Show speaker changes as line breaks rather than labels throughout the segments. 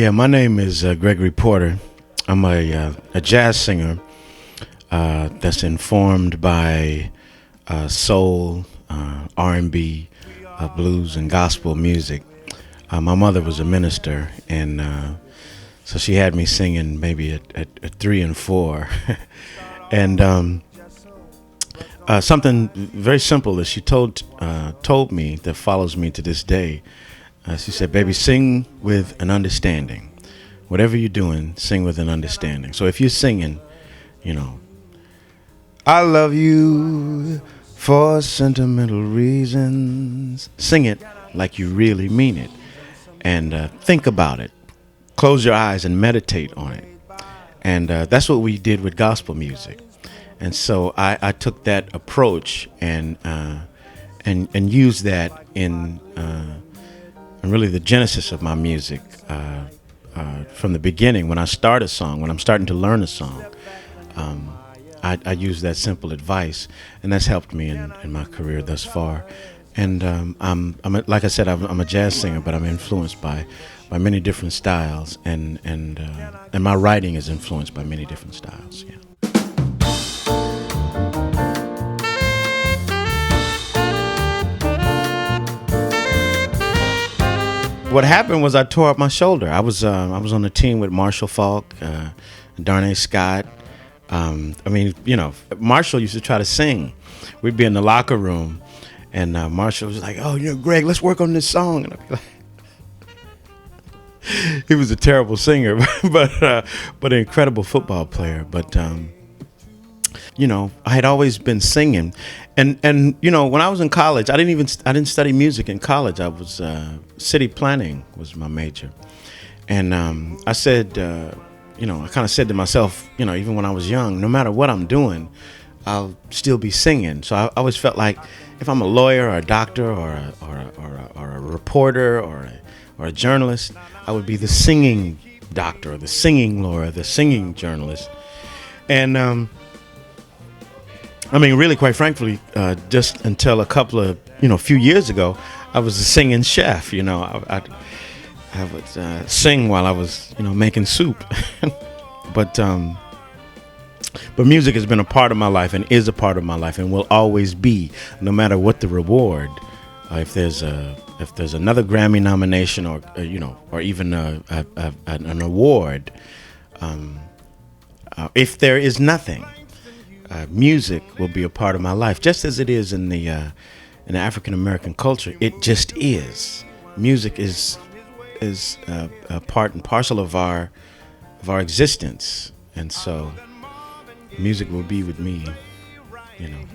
Yeah, my name is Gregory Porter. I'm a jazz singer that's informed by soul, R&B, blues, and gospel music. My mother was a minister, and so she had me singing maybe at 3 and 4. And something very simple that she told me that follows me to this day. She said, "Baby, sing with an understanding. Whatever you're doing, sing with an understanding." So if you're singing, I love you for sentimental reasons, sing it like you really mean it, and think about it. Close your eyes and meditate on it. And that's what we did with gospel music. And so I took that approach and used that in really the genesis of my music. From the beginning, when I start a song, when I'm starting to learn a song, I use that simple advice, and that's helped me in my career thus far. And like I said, I'm a jazz singer, but I'm influenced by many different styles, and my writing is influenced by many different styles. Yeah. What happened was I tore up my shoulder. I was on a team with Marshall Falk, Darnay Scott. Marshall used to try to sing. We'd be in the locker room, and Marshall was like, "Oh, Greg, let's work on this song." And I'd be like, he was a terrible singer, but an incredible football player. But I had always been singing, and when I was in college, I didn't study music in college. I was city planning was my major, and I said, I kind of said to myself, even when I was young, no matter what I'm doing, I'll still be singing. So I always felt like if I'm a lawyer or a doctor or a reporter or a journalist, I would be the singing doctor or the singing lawyer, the singing journalist. And really, quite frankly, just until a couple of, few years ago, I was a singing chef. I would sing while I was, making soup. But music has been a part of my life and is a part of my life and will always be, no matter what the reward. If there's another Grammy nomination or even an award, if there is nothing, music will be a part of my life, just as it is in the African American culture. It just is. Music is a part and parcel of our existence, and so music will be with me.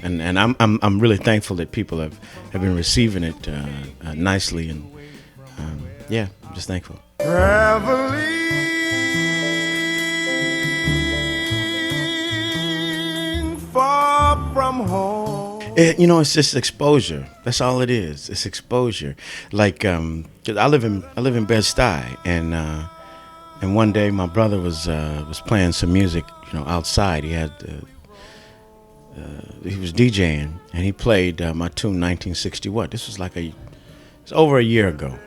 And I'm really thankful that people have been receiving it nicely, and I'm just thankful. Traveling far from home. It's just exposure. That's all it is. It's exposure. Like, 'cause I live in Bed-Stuy, and one day my brother was playing some music, outside. He had. He was DJing, and he played my tune 1960 What. This was it's over a year ago.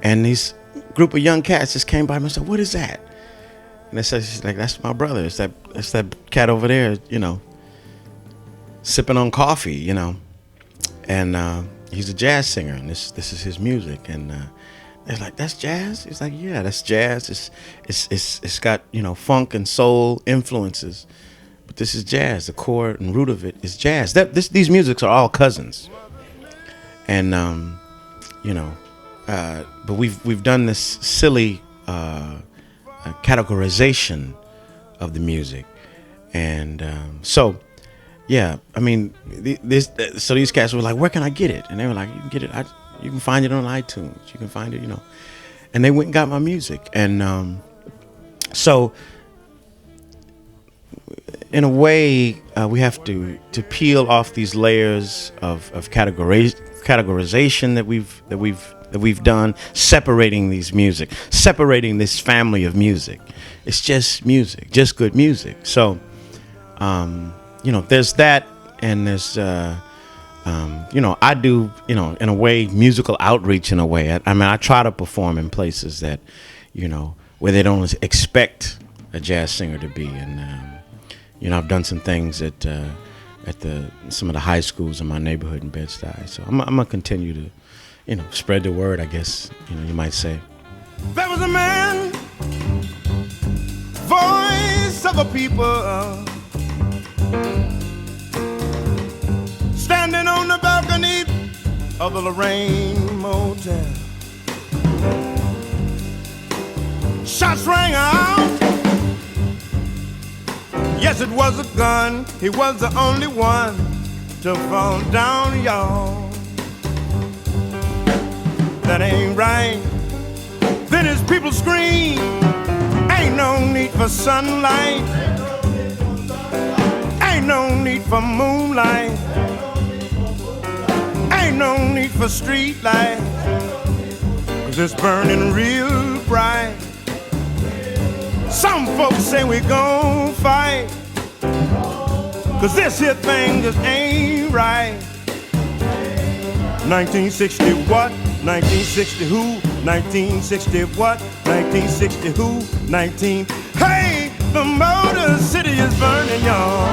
And these group of young cats just came by me and said, "What is that?" And they said, "That's my brother. It's that cat over there, sipping on coffee, And he's a jazz singer, and this is his music." And they're like, "That's jazz?" He's like, "Yeah, that's jazz. It's got, funk and soul influences. But this is jazz. The core and root of it is jazz." These musics are all cousins, and but we've done this silly categorization of the music, and so these cats were like, "Where can I get it?" And they were like, "You can get it. You can find it on iTunes. You can find it, And they went and got my music, and so. In a way, we have to peel off these layers of categorization that we've done, separating these music, separating this family of music. It's just music, just good music. So, there's that, and there's I do in a way musical outreach in a way. I try to perform in places that where they don't expect a jazz singer to be. And I've done some things at some of the high schools in my neighborhood in Bed-Stuy. So I'm gonna continue to, spread the word, I guess, you might say.
There was a man, voice of a people, standing on the balcony of the Lorraine Motel. Shots rang out. Yes, it was a gun. He was the only one to fall down, y'all. That ain't right. Then his people scream, ain't no need for sunlight, ain't no need for moonlight, ain't no need for street light, 'cause it's burning real bright. Some folks say we gon' fight, 'cause this here thing just ain't right. 1960 what? 1960 who? 1960 what? 1960 who? 19. Hey, the Motor City is burning, y'all.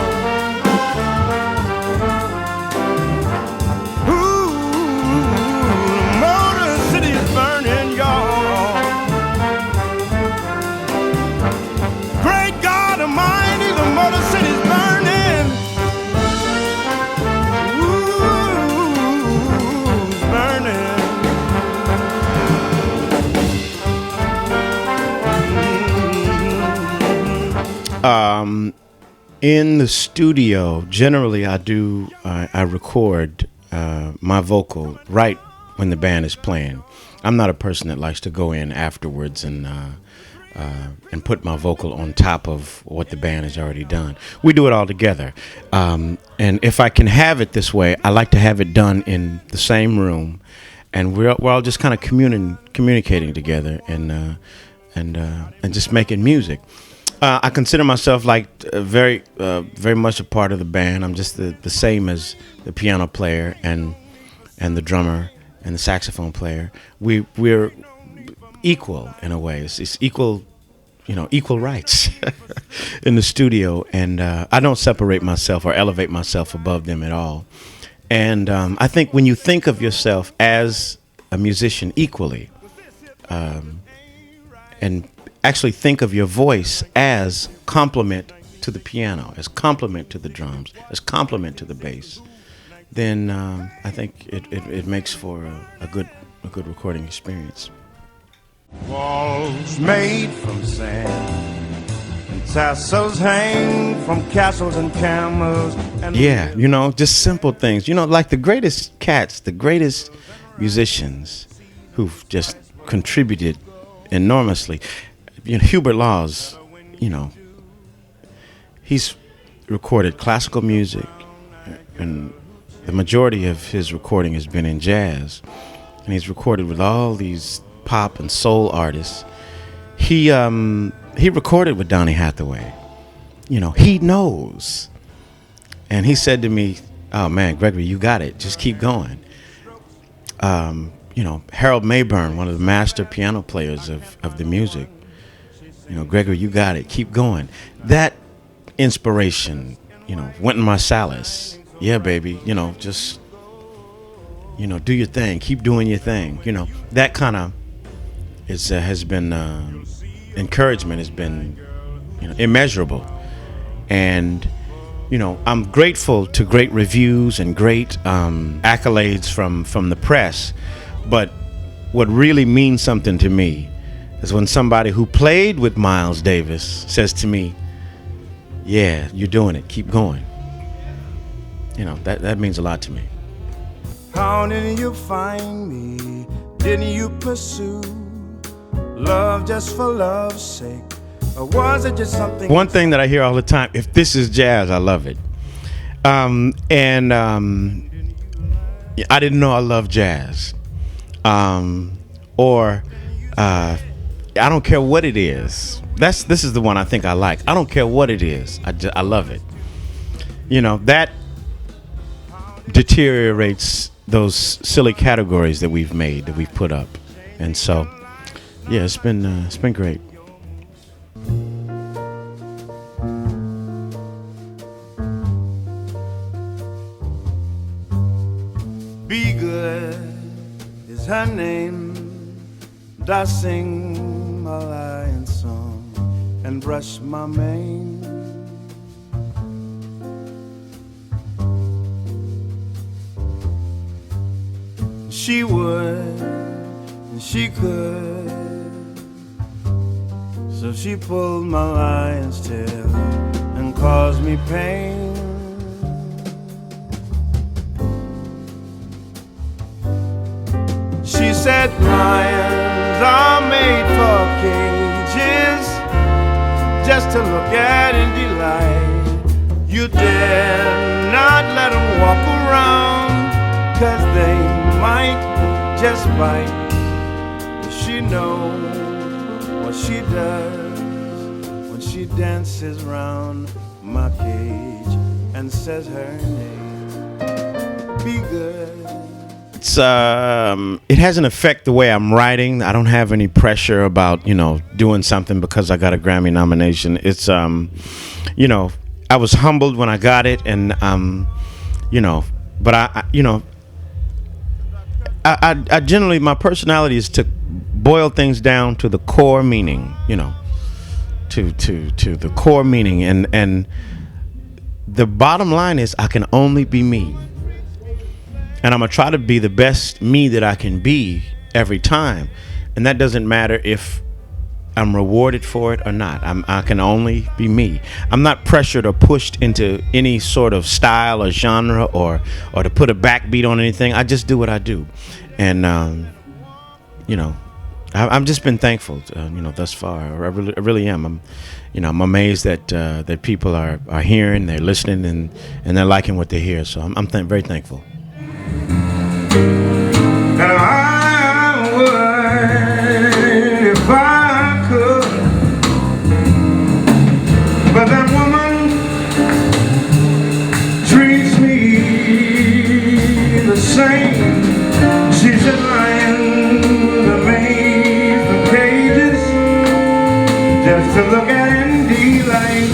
Ooh, the Motor City is burning, y'all. Great God Almighty, the Motor City is burning. Ooh, it's burning.
In the studio, generally I record my vocal right when the band is playing. I'm not a person that likes to go in afterwards and put my vocal on top of what the band has already done. We do it all together. And if I can have it this way, I like to have it done in the same room, and we're all just kind of communicating together and just making music. I consider myself like very much a part of the band. I'm just the same as the piano player and the drummer and the saxophone player. We're equal in a way. It's equal, equal rights in the studio, and I don't separate myself or elevate myself above them at all. And I think when you think of yourself as a musician equally, and actually think of your voice as complement to the piano, as complement to the drums, as complement to the bass, then I think it makes for a good recording experience.
Walls made from sand, and tassels hang from castles and camels. And
yeah, just simple things. Like the greatest cats, the greatest musicians who've just contributed enormously. Hubert Laws, he's recorded classical music, and the majority of his recording has been in jazz, and he's recorded with all these pop and soul artists. He recorded with Donny Hathaway. He knows. And he said to me, "Oh man, Gregory, you got it. Just keep going." Harold Mayburn, one of the master piano players of the music. Gregory, you got it. Keep going. That inspiration, Wynton Marsalis. Yeah, baby. Just, do your thing. Keep doing your thing. That kind of has been encouragement has been, immeasurable. And, I'm grateful to great reviews and great accolades from the press. But what really means something to me is when somebody who played with Miles Davis says to me, "Yeah, you're doing it. Keep going." That means a lot to me.
How did you find me? Didn't you pursue love just for love's sake? Or was it just something?
One thing that I hear all the time, if this is jazz, I love it. I didn't know I love jazz. I don't care what it is. This is the one I think I like. I don't care what it is. I love it. That deteriorates those silly categories that we've put up. And so, yeah, it's been great.
I sing my lion song and brush my mane. She would, and she could, so she pulled my lion's tail and caused me pain. She said lions are made for cages, just to look at and delight. You dare not let them walk around, 'cause they might just bite. She knows what she does when she dances round my cage and says her name. Be good.
It hasn't affected the way I'm writing. I don't have any pressure about, doing something because I got a Grammy nomination. It's, I was humbled when I got it, and, but I generally, my personality is to boil things down to the core meaning, to the core meaning. And the bottom line is I can only be me. And I'm going to try to be the best me that I can be every time. And that doesn't matter if I'm rewarded for it or not. I can only be me. I'm not pressured or pushed into any sort of style or genre or to put a backbeat on anything. I just do what I do. And, I've just been thankful, thus far. I really am. I'm amazed that people are hearing, they're listening, and they're liking what they hear. So I'm very thankful.
And I would if I could, but that woman treats me the same. She's a lion made for cages, just to look at and delight.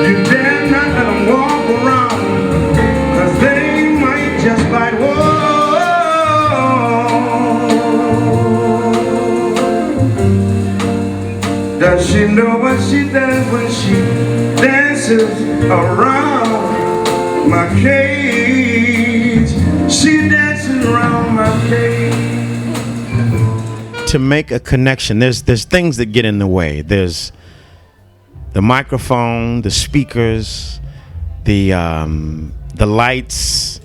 You dare not let them walk around, 'cause they might just bite. Whoa. Does she know what she does when she dances around my cage? She dances around my cage.
To make a connection, there's things that get in the way. There's the microphone, the speakers, the lights,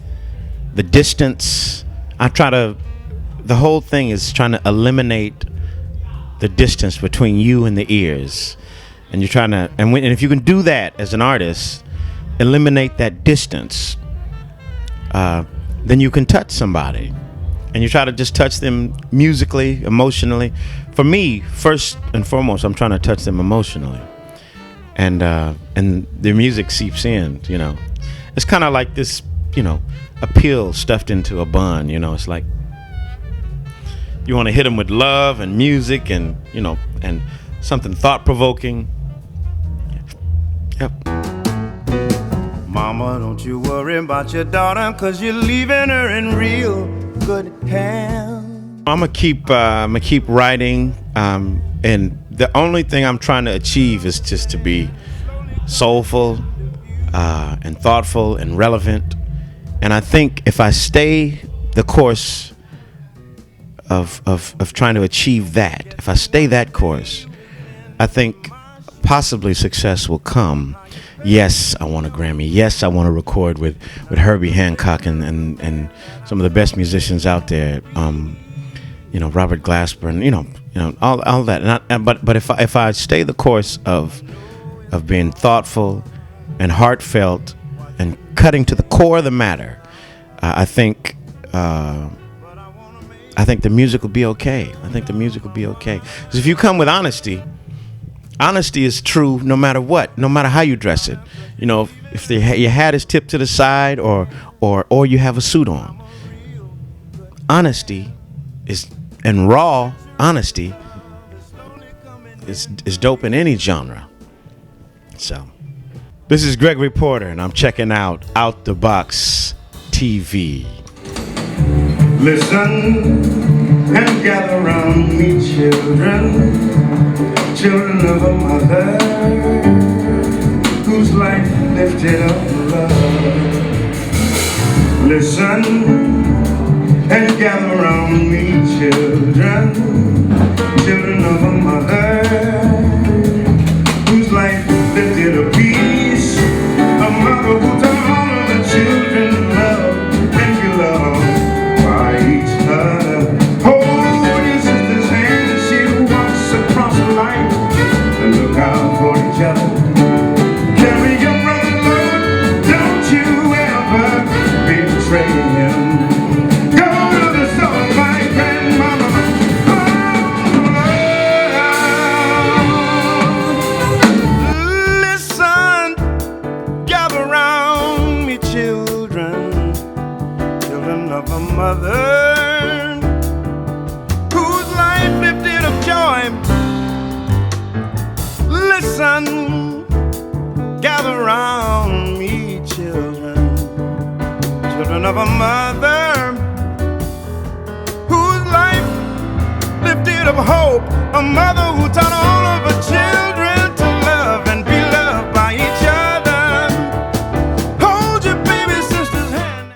the distance. The whole thing is trying to eliminate the distance between you and the ears. And you're trying to, and if you can do that as an artist, eliminate that distance, then you can touch somebody. And you try to just touch them musically, emotionally. For me, first and foremost, I'm trying to touch them emotionally. And the music seeps in, It's kind of like this, a pill stuffed into a bun, It's like you want to hit them with love and music and, and something thought-provoking. Yep.
Mama, don't you worry about your daughter, 'cause you're leaving her in real good hands.
I'm gonna keep writing, and the only thing I'm trying to achieve is just to be soulful and thoughtful and relevant. And I think if I stay the course of trying to achieve that, if I stay that course, I think possibly success will come. Yes, I want a Grammy. Yes, I want to record with Herbie Hancock and some of the best musicians out there. Robert Glasper and all that. But if I stay the course of being thoughtful and heartfelt and cutting to the core of the matter, I think the music will be okay. I think the music will be okay. Because if you come with honesty is true no matter what, no matter how you dress it. If your hat is tipped to the side or you have a suit on. Honesty and raw honesty is dope in any genre. So, this is Gregory Porter, and I'm checking out the Box TV.
Listen and gather round me, children, children of a mother whose life lifted up love. Listen and gather round me, children, children of a mother whose life lifted a peace, a mother who taught all of the children love and be loved by each other. Hold your sister's hand as she walks across the light and look out for each other. Carry your brother's load, don't you ever betray him. Go to the store, my grandmama. Listen, gather round me, children, children of a mother whose life lifted of joy. Listen, gather round me, children, children of a mother